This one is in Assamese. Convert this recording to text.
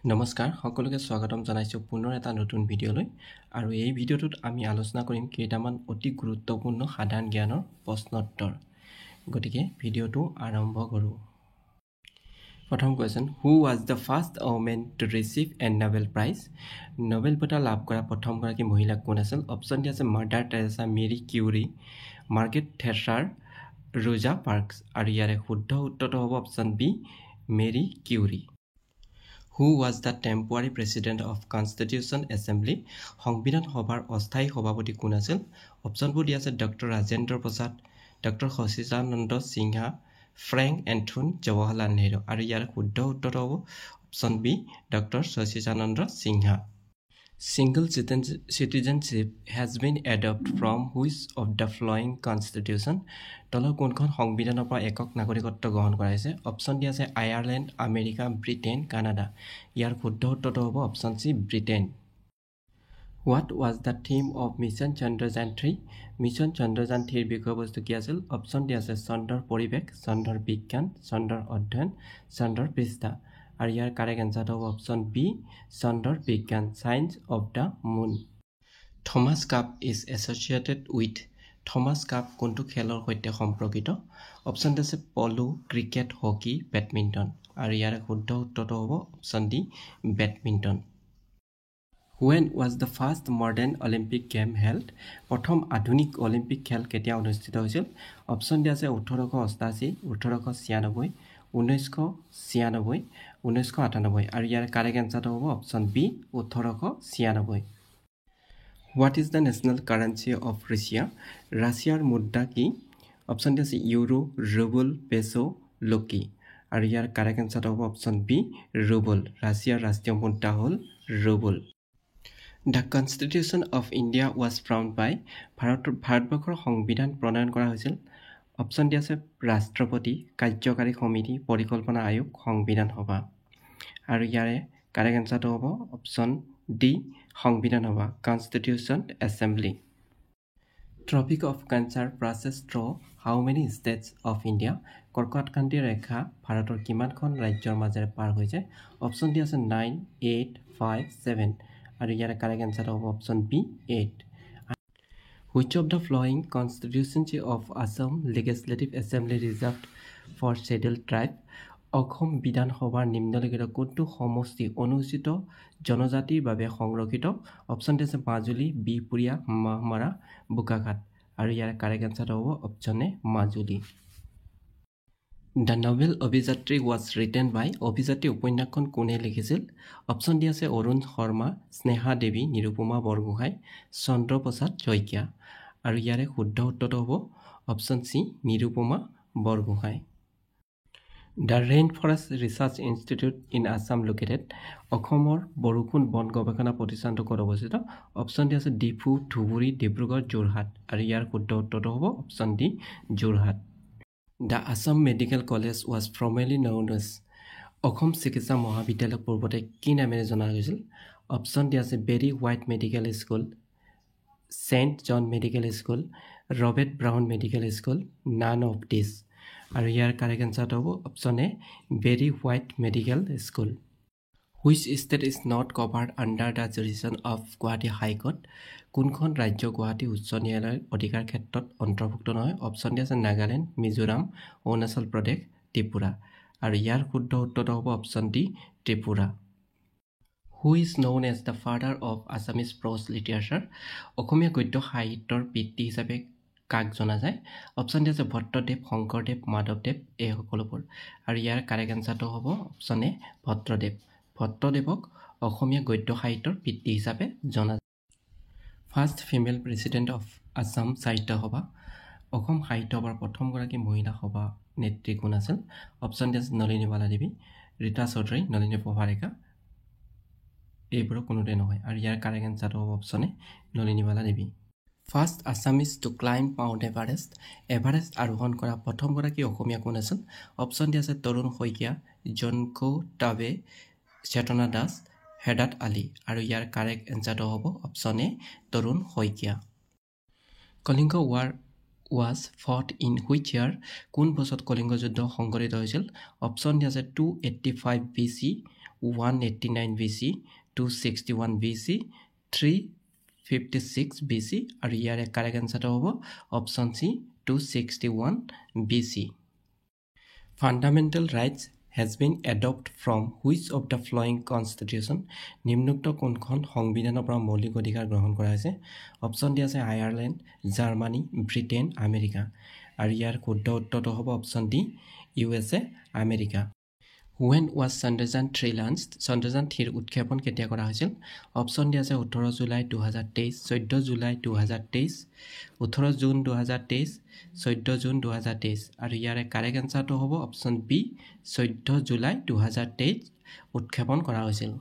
নমস্কাৰ সকলোকে স্বাগতম জনাইছো পুনৰ এটা নতুন ভিডিঅলৈ আৰু এই ভিডিঅটোত আমি আলোচনা কৰিম কেইটামান অতি গুৰুত্বপূৰ্ণ সাধাৰণ জ্ঞানৰ প্ৰশ্নোত্তৰ গতিকে ভিডিঅটো আৰম্ভ কৰো প্ৰথম question who was the first women to receive a Nobel prize Nobel বঁটা লাভ কৰা প্ৰথম গৰাকী মহিলা কোন আছিল অপচন ডি আছে Mother Teresa Marie Curie Margaret Thatcher Rosa Parks আৰু ইয়াৰে শুদ্ধ উত্তৰটো হ'ব option B Marie Curie Who was the temporary president of Constitution Assembly? সংবিধান সভাৰ অস্থায়ী সভাপতি কোন আছিল অপচনবোৰ দিয়া আছে ডক্টৰ ৰাজেন্দ্ৰ প্ৰসাদ ডক্টৰ সচিদানন্দ সিনহা ফ্ৰেংক এন্থনি জৱাহৰলাল নেহৰু আৰু ইয়াৰ শুদ্ধ উত্তৰ হ'ব option B doctor Sachchidananda Sinha Single citizenship has been adopted from which of the following constitution? তলৰ কোনখন সংবিধানৰ পৰা একক নাগৰিকত্ব গ্ৰহণ কৰা হৈছে অপচন দিয়া আছে আয়াৰলেণ্ড আমেৰিকা ব্ৰিটেইন কানাডা ইয়াৰ শুদ্ধ উত্তৰটো হ'ব option C Britain What was the theme of Mission Chandrayaan 3? Mission Chandrayaan 3 বিষয়বস্তু কি আছিল অপচন দিয়া আছে চন্দ্ৰৰ পৰিৱেশ চন্দ্ৰৰ বিজ্ঞান চন্দ্ৰৰ অধ্যয়ন চন্দ্ৰৰ পৃষ্ঠা আৰু ইয়াৰ কাৰেক্ট এনসাৰ হ'ব অপচন বি চন্দ্ৰৰ বিজ্ঞান science of the moon Thomas cup is associated with Thomas cup কোনটো খেলৰ সৈতে সম্পৰ্কিত অপচন আছে পলো ক্ৰিকেট হকি বেডমিণ্টন আৰু ইয়াৰ শুদ্ধ উত্তৰটো হ'ব option D badminton When was the first modern Olympic game held? প্ৰথম আধুনিক অলিম্পিক খেল কেতিয়া অনুষ্ঠিত হৈছিল অপচন দিয়া আছে 1888 1896 1996 1998 আৰু ইয়াৰ কাৰেক্ট এনসাৰটো হ'ব option B 1896 What is the national currency of Russia? ৰাছিয়াৰ মুদ্ৰা কি অপচন দিয়া আছে ইউৰো ৰুবল পেছো লোকি আৰু ইয়াৰ কাৰেক্ট এনসাৰটো হ'ব অপচন বি ৰুবল ৰাছিয়াৰ ৰাষ্ট্ৰীয় মুদ্ৰা হ'ল rouble The Constitution of India was framed by ভাৰতবৰ্ষৰ সংবিধান প্ৰণয়ন কৰা হৈছিল অপচন দিয়া আছে ৰাষ্ট্ৰপতি কাৰ্যকাৰী সমিতি পৰিকল্পনা আয়োগ সংবিধান সভা আৰু ইয়াৰে কাৰেক্ট এনসাৰটো হ'ব অপচন ডি সংবিধান সভা constitution assembly Tropic of Cancer passes through how many states of India? কৰ্কটক্ৰান্তি ৰেখা ভাৰতৰ কিমানখন ৰাজ্যৰ মাজেৰে পাৰ হৈছে অপচন দিয়া আছে 9 8 5 7 আৰু ইয়াৰ কাৰেক্ট এনসাৰ হ'ব option B 8 Which of the following constituency of Assam Legislative Assembly reserved for scheduled tribe? Assam বিধানসভাৰ নিম্নলিখিত কোনটো সমষ্টি অনুসূচিত জনজাতিৰ বাবে সংৰক্ষিত অপচন আছে মাজুলী বিপুৰীয়া মাহমাৰা বোকাখাত আৰু ইয়াৰ কাৰেক্ট এনসাৰ হ'ব option A Majuli The novel অভিযাত্ৰী was written by অভিযাত্ৰী উপন্যাসখন কোনে লিখিছিল অপচন দি আছে অৰুণ শৰ্মা স্নেহা দেৱী নিৰুপমা বৰগোহাঁই চন্দ্ৰ প্ৰসাদ শইকীয়া আৰু ইয়াৰে শুদ্ধ উত্তৰটো হ'ব option C Nirupama Borgohain The Rainforest Research Institute in Assam located অসমৰ বৰষুণ বন গৱেষণা প্ৰতিষ্ঠানটো ক'ত অৱস্থিত অপচন দি আছে ডিফু ধুবুৰী ডিব্ৰুগড় যোৰহাট আৰু ইয়াৰ শুদ্ধ উত্তৰটো হ'ব option D Jorhat The Assam Medical College was formerly known as Assam চিকিৎসা মহাবিদ্যালয় পূৰ্বতে কি নামেৰে জনা গৈছিল অপচন দি আছে Barry White medical school Saint John medical school Robert Brown medical school none of this আৰু ইয়াৰ কাৰেক্ট এনসাৰটো হ'ব option A Barry White medical school Which state is not covered under the jurisdiction of Guwahati High Court? কোনখন ৰাজ্য গুৱাহাটী উচ্চ ন্যায়ালয়ৰ অধিকাৰ ক্ষেত্ৰত অন্তৰ্ভুক্ত নহয় অপচন দি আছে নাগালেণ্ড মিজোৰাম অৰুণাচল প্ৰদেশ ত্ৰিপুৰা আৰু ইয়াৰ শুদ্ধ উত্তৰটো হ'ব option D Tripura Who is known as the father of Assamese prose literature? অসমীয়া গদ্য সাহিত্যৰ পিতৃ হিচাপে কাক জনা যায় অপচন দি আছে ভট্টদেৱ শংকৰদেৱ মাধৱদেৱ এই সকলোবোৰ আৰু ইয়াৰ কাৰেক্ট এনসাৰটো হ'ব অপচন এ ভট্টদেৱক অসমীয়া গদ্য সাহিত্যৰ পিতৃ হিচাপে জনা যায় first female president of Assam সাহিত্য সভা অসম সাহিত্য সভাৰ প্ৰথমগৰাকী মহিলা সভা নেত্ৰী কোন আছিল অপচন দি আছে নলিনীবালা দেৱী ৰীতা চৌধুৰী নলিনী প্ৰভাৰেখা এইবোৰ কোনোতে নহয় আৰু ইয়াৰ কাৰেক্ট এনসাৰটো হ'ব option A Nalinibala Devi first Assamese to climb mount Everest আৰোহণ কৰা প্ৰথমগৰাকী অসমীয়া কোন আছিল অপচন দি আছে তৰুণ শইকীয়া জনকো টাবে চেতনা দাস হেদাত আলী আৰু ইয়াৰ কাৰেক্ট এনসাৰটো হ'ব option A Tarun Saikia Kalinga war was fought in which year? কোন বছৰত কলিঙ্গ যুদ্ধ সংঘটিত হৈছিল? অপচন দিয়া আছে 285 BC, 189 BC, 261 BC, 356 BC আৰু ইয়াৰে কাৰেক্ট আনসাৰটো হ'ব option C 261 BC. Fundamental rights has been adopted from which of the following constitution? নিম্নোক্ত কোনখন সংবিধানৰ পৰা মৌলিক অধিকাৰ গ্ৰহণ কৰা হৈছে? অপচন ডি আছে আয়াৰলেণ্ড, জাৰ্মানী, ব্ৰিটেইন, আমেৰিকা আৰু ইয়াৰ শুদ্ধ উত্তৰটো হ'ব option D USA, America. When was Chandrayaan 3 launched? Chandrayaan 3 উৎক্ষেপণ কেতিয়া কৰা হৈছিল? অপচন ডি আছে 18 জুলাই 2023, 14 জুলাই 2023, 18 জুন 2023, 14 জুন 2023 আৰু ইয়াৰে কাৰেক্ট আনসাৰটো হ'ব অপচন বি 14 জুলাই 2023 উৎক্ষেপণ কৰা হৈছিল.